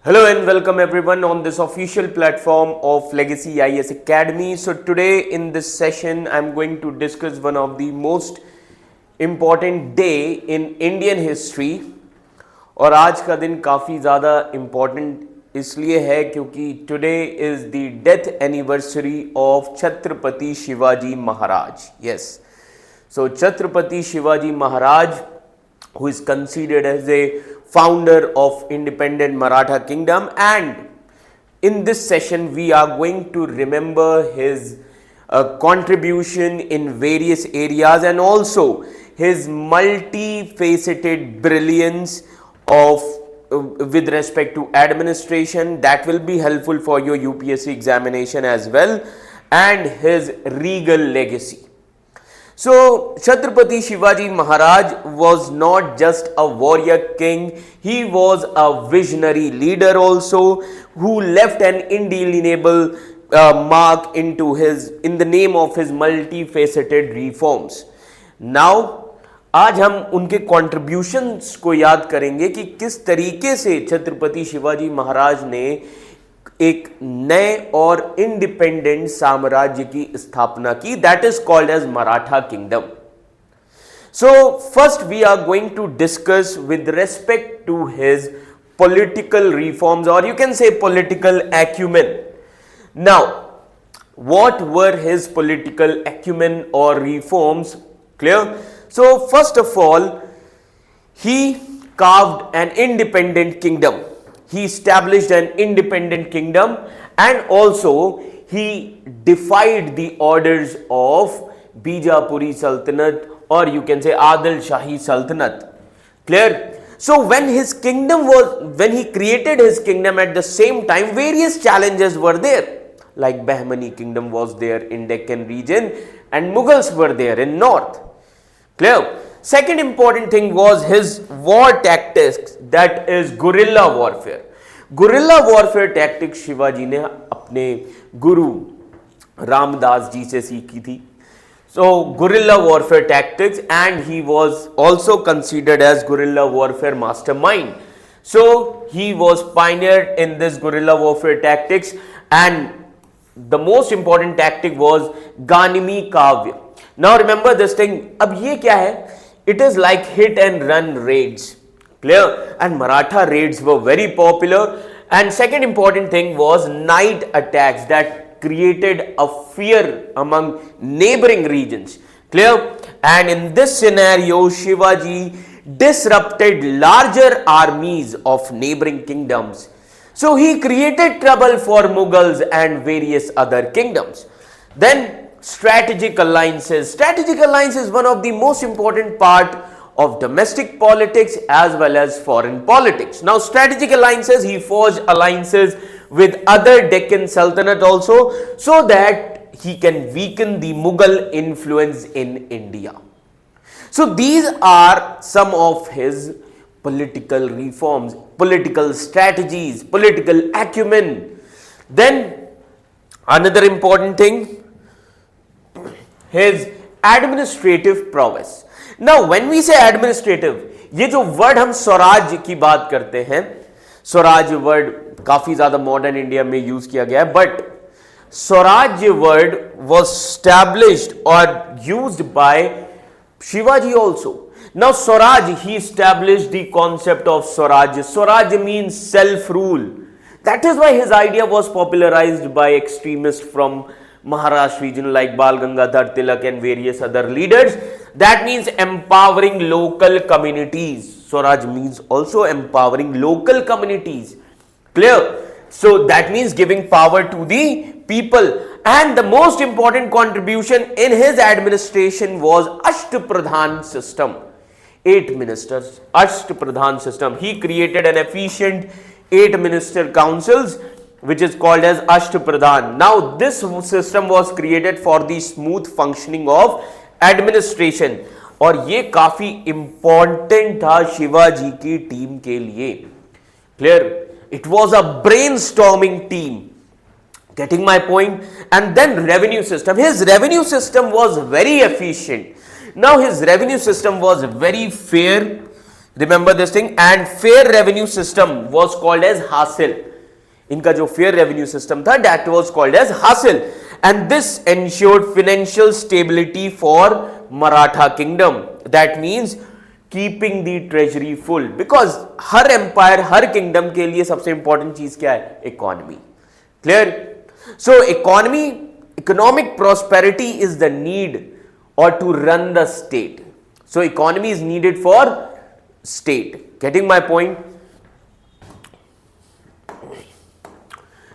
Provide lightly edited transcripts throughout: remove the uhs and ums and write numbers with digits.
Hello and welcome everyone on this official platform of Legacy IAS Academy. So today in this session I'm going to discuss one of the most important day in Indian history और आज का दिन काफ़ी ज़्यादा important इसलिए है क्योंकि today is the death anniversary of Chhatrapati Shivaji Maharaj. Yes, so Chhatrapati Shivaji Maharaj, who is considered as a founder of independent Maratha kingdom, and in this session we are going to remember his contribution in various areas and also his multifaceted brilliance of with respect to administration that will be helpful for your UPSC examination as well, and his regal legacy. So, Chhatrapati Shivaji Maharaj was not just a warrior king, he was a visionary leader also who left an indelible mark in the name of his multifaceted reforms. Now, आज हम उनके contributions को याद करेंगे कि किस तरीके से छत्रपति शिवाजी महाराज ने एक नए और इंडिपेंडेंट साम्राज्य की स्थापना की, that is called as Maratha kingdom. So first we are going to discuss with respect to his political reforms और you can say political acumen. Now what were his political acumen और reforms? Clear? So first of all he carved an independent kingdom. He established an independent kingdom and also he defied the orders of Bijapuri Sultanate, or you can say Adil Shahi Sultanate. Clear? So when he created his kingdom, at the same time various challenges were there, like Bahmani kingdom was there in Deccan region and Mughals were there in north. Clear? Second important thing was his war tactics, that is guerrilla warfare. Guerrilla warfare tactics Shivaji ने अपने गुरु रामदास जी से सीखी थी. So guerrilla warfare tactics, and he was also considered as guerrilla warfare mastermind. So he was pioneered in this guerrilla warfare tactics, and the most important tactic was Ganimi Kavya. Now remember this thing. अब ये क्या है? It is like hit and run raids. Clear? And Maratha raids were very popular. And second important thing was night attacks that created a fear among neighboring regions. Clear? And in this scenario, Shivaji disrupted larger armies of neighboring kingdoms. So he created trouble for Mughals and various other kingdoms. Then strategic alliances. Strategic alliance is one of the most important part of domestic politics as well as foreign politics. Now strategic alliances, he forged alliances with other Deccan Sultanate also so that he can weaken the Mughal influence in India. So these are some of his political reforms, political strategies, political acumen. Then another important thing, his administrative prowess. Now when we say administrative, ये जो word हम स्वराज की बात करते हैं, Swaraj word काफी ज्यादा modern India में यूज किया गया है, but Swaraj word was established और used by Shivaji also. Now Swaraj, he established the concept of Swaraj. Swaraj means self-rule. That is why his idea was popularized by extremists from Maharashtra region like Bal Gangadhar Tilak and various other leaders. That means empowering local communities. Swaraj means also empowering local communities. Clear? So that means giving power to the people. And the most important contribution in his administration was Ashtapradhan system. 8 ministers, Ashtapradhan system. He created an efficient 8 minister councils, which is called as Ashtapradhan. Now this system was created for the smooth functioning of administration, और ये काफी important था शिवाजी की team के लिए. Clear? It was a brainstorming team. Getting my point? And then revenue system. His revenue system was very efficient. Now his revenue system was very fair, Remember this thing. And fair revenue system was called as hasil. इनका जो fair revenue system था, that was called as hasil. And this ensured financial stability for Maratha kingdom. That means keeping the treasury full. Because her empire, her kingdom के लिए सबसे important चीज क्या है? Economy. Clear? So economic prosperity is the need or to run the state. So economy is needed for state. Getting my point?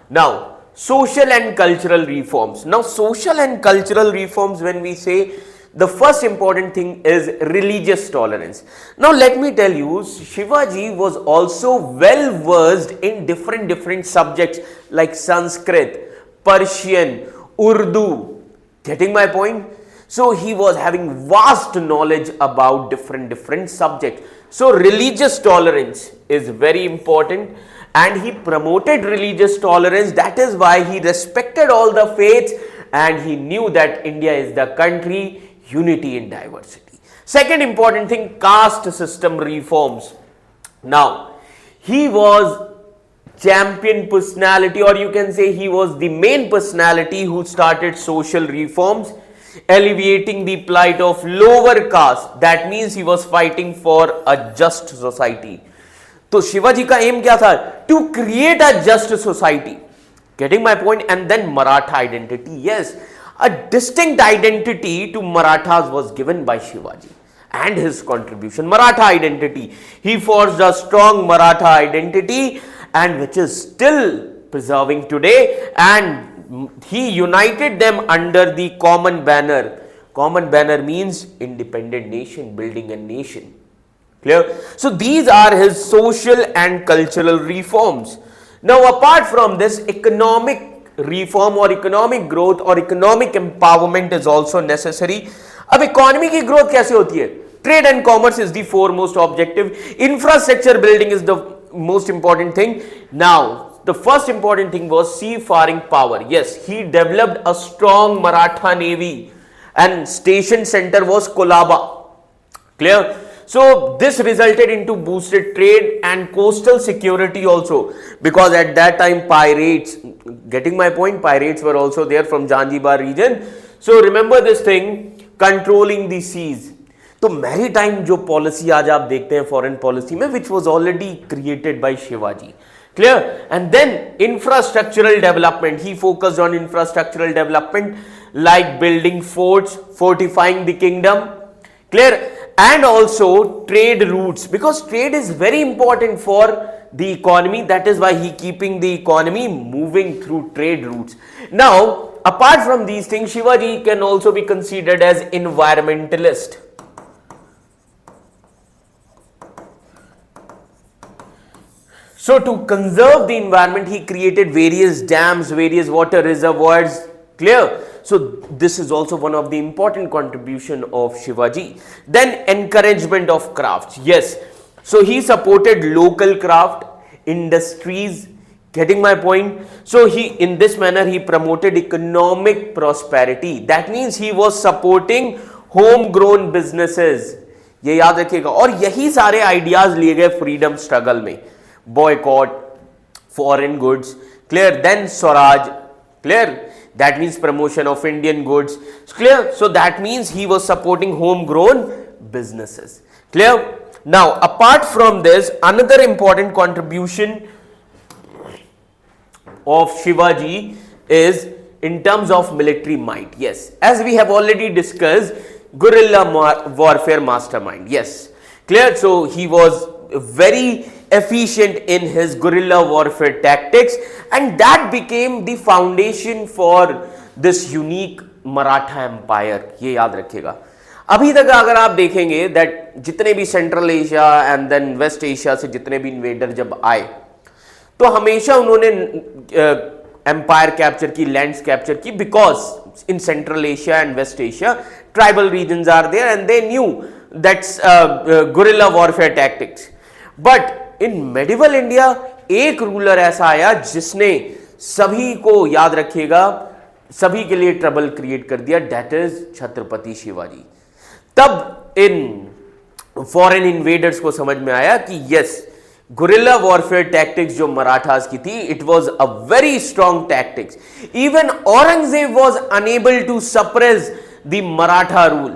Now, social and cultural reforms. Now, social and cultural reforms, when we say, the first important thing is religious tolerance. Now, let me tell you, Shivaji was also well versed in different subjects like Sanskrit, Persian, Urdu. Getting my point? So he was having vast knowledge about different subjects. So religious tolerance is very important, and he promoted religious tolerance. That is why he respected all the faiths, and he knew that India is the country, unity in diversity. Second important thing, caste system reforms. Now, he was champion personality, or you can say he was the main personality who started social reforms, alleviating the plight of lower caste. That means he was fighting for a just society. तो शिवाजी का M क्या था? To create a just society. Getting my point? And then Maratha identity. Yes, a distinct identity to Marathas was given by Shivaji and his contribution. Maratha identity. He forged a strong Maratha identity, and which is still preserving today, and he united them under the common banner. Common banner means independent nation, building a nation. Clear? So these are his social and cultural reforms. Now, apart from this, economic reform or economic growth or economic empowerment is also necessary. अब economy की growth कैसे होती है? Trade and commerce is the foremost objective. Infrastructure building is the most important thing. Now, the first important thing was seafaring power. Yes, he developed a strong Maratha navy, and station center was Kolaba. Clear? So this resulted into boosted trade and coastal security also, because at that time pirates, getting my point, pirates were also there from Zanzibar region. So remember this thing, controlling the seas. तो maritime जो policy आज आप देखते हैं foreign policy में, which was already created by Shivaji. Clear? And then infrastructural development. He focused on infrastructural development like building forts, fortifying the kingdom. Clear? And also trade routes, because trade is very important for the economy. That is why he keeping the economy moving through trade routes. Now, apart from these things, Shivaji can also be considered as environmentalist. So to conserve the environment, he created various dams, various water reservoirs. Clear? So this is also one of the important contribution of Shivaji. Then encouragement of crafts. Yes. So he supported local craft industries. Getting my point? So in this manner he promoted economic prosperity. That means he was supporting homegrown businesses. ये याद रखिएगा. और यही सारे ideas लिए गए freedom struggle में. Boycott, foreign goods. Clear? Then Swaraj. Clear? That means promotion of Indian goods. Clear? So that means he was supporting homegrown businesses. Clear? Now, apart from this, another important contribution of Shivaji is in terms of military might. Yes, as we have already discussed, guerrilla warfare mastermind. Yes. Clear? So he was very efficient in his guerrilla warfare tactics, and that became the foundation for this unique Maratha Empire. ये याद रखिएगा. अभी तक अगर आप देखेंगे that जितने भी central Asia and then west Asia से जितने भी इन्वेडर जब आए, तो हमेशा उन्होंने एम्पायर कैप्चर की, लैंड्स कैप्चर की, because in central Asia and west Asia tribal regions are there and they knew that's guerrilla warfare tactics. But in medieval India एक रूलर ऐसा आया जिसने सभी को, याद रखिएगा, सभी के लिए ट्रबल क्रिएट कर दिया. That is Chhatrapati Shivaji. तब इन फॉरेन इन्वेडर्स को समझ में आया कि यस, गुरिल्ला वॉरफेयर टैक्टिक्स जो मराठास की थी, it was a very strong tactics. Even Aurangzeb was unable to suppress the Maratha rule.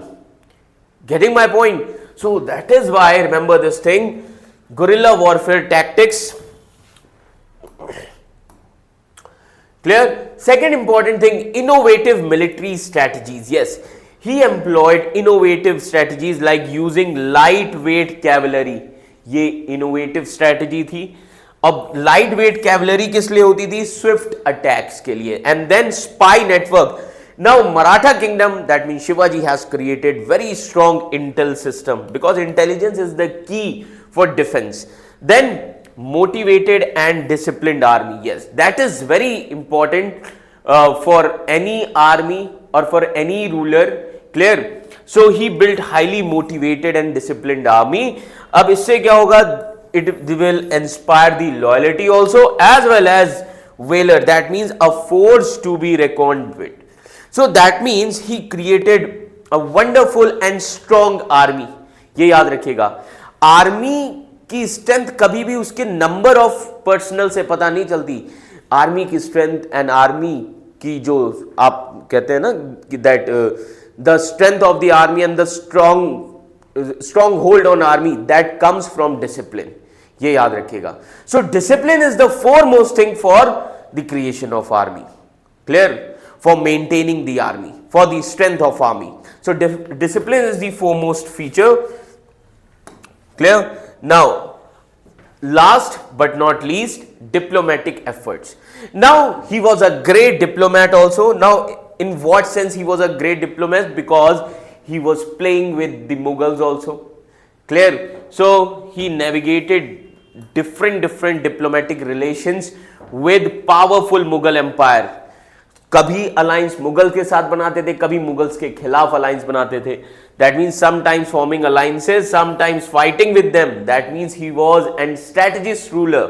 Getting my point? So that is why remember this thing, guerrilla warfare tactics. Clear? Second important thing, innovative military strategies. Yes, he employed innovative strategies like using lightweight cavalry. ये innovative strategy थी. अब lightweight cavalry किस लिए होती थी? Swift attacks के लिए. And then spy network. Now Maratha kingdom, that means Shivaji has created very strong intel system because intelligence is the key for defense. Then motivated and disciplined army. Yes, that is very important for any army or for any ruler. Clear? So he built highly motivated and disciplined army. अब इससे क्या होगा? It will inspire the loyalty also as well as valor. That means a force to be reckoned with. So that means he created a wonderful and strong army. ये याद रखिएगा, army की strength कभी भी उसके नंबर ऑफ पर्सनल से पता नहीं चलती. आर्मी की स्ट्रेंथ एंड आर्मी की जो आप कहते हैं ना कि that the strength of the army and the strong hold on army, that comes from discipline. ये याद रखिएगा. So discipline is the foremost thing for the creation of army. Clear? For maintaining the army, for the strength of army. So discipline is the foremost feature. Clear? Now, last but not least, diplomatic efforts. Now, he was a great diplomat also. Now, in what sense he was a great diplomat? Because he was playing with the Mughals also. Clear? So, he navigated different diplomatic relations with powerful Mughal empire. कभी alliance Mughal के साथ बनाते थे, कभी Mughals के खिलाफ alliance बनाते थे. That means sometimes forming alliances, sometimes fighting with them. That means he was an strategist ruler.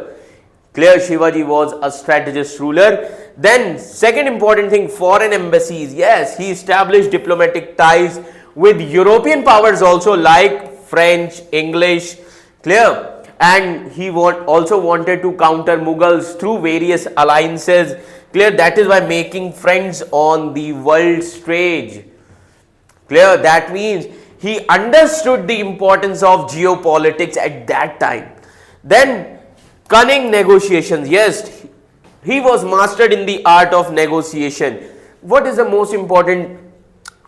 Clear? Shivaji was a strategist ruler. Then second important thing, foreign embassies. Yes, he established diplomatic ties with European powers also like French, English. Clear? And he also wanted to counter Mughals through various alliances. Clear? That is why making friends on the world stage. Clear? That means he understood the importance of geopolitics at that time. Then cunning negotiations. Yes, he was mastered in the art of negotiation. What is the most important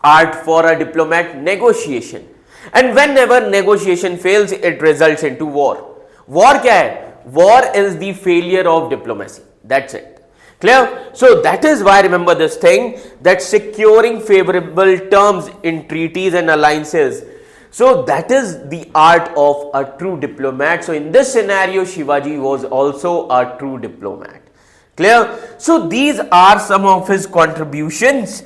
art for a diplomat? Negotiation. And whenever negotiation fails, it results into war. War क्या है? War is the failure of diplomacy. That's it. Clear? So that is why remember this thing, that securing favorable terms in treaties and alliances. So that is the art of a true diplomat. So in this scenario, Shivaji was also a true diplomat. Clear? So these are some of his contributions.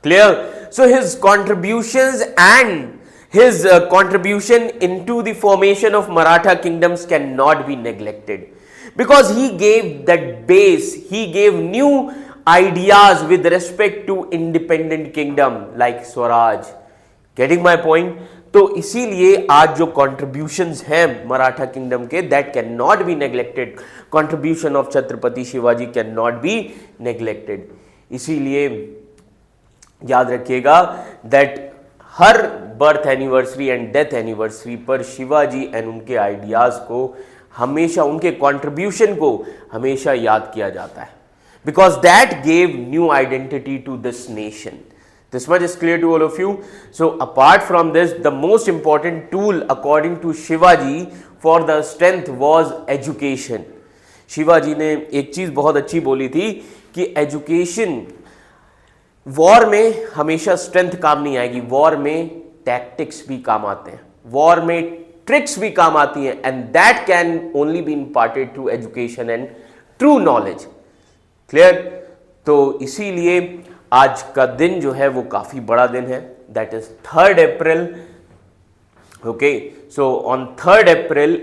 Clear? So his contributions and his contribution into the formation of Maratha kingdoms cannot be neglected, because he gave that base, he gave new ideas with respect to independent kingdom like Swaraj. Getting my point? तो इसीलिए आज जो contributions हैं Maratha kingdom के, that cannot be neglected. Contribution of Chhatrapati Shivaji cannot be neglected. इसीलिए याद रखिएगा that her birth anniversary and death anniversary पर शिवाजी एंड उनके आइडियाज को हमेशा, उनके कंट्रीब्यूशन को हमेशा याद किया जाता है, because that gave new identity to this nation. This much is clear to all of you. So apart from this, the most important tool according to Shivaji for the strength was education. Shivaji ने एक चीज बहुत अच्छी बोली थी कि education, war में हमेशा स्ट्रेंथ काम नहीं आएगी, वॉर में टैक्टिक्स भी काम आते हैं, वॉर में ट्रिक्स भी काम आती हैं, and that can only B imparted through education and true knowledge. Clear? तो इसीलिए आज का दिन जो है वो काफी बड़ा दिन है, that is 3rd April. Okay, so on 3rd April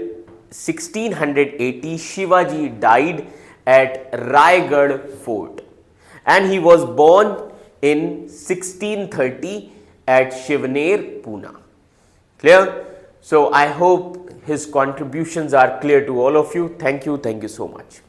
1680 Shivaji died eight Raigarh fort and he was born in 1630 at Shivner, Pune. Clear? So I hope his contributions are clear to all of you. Thank you so much.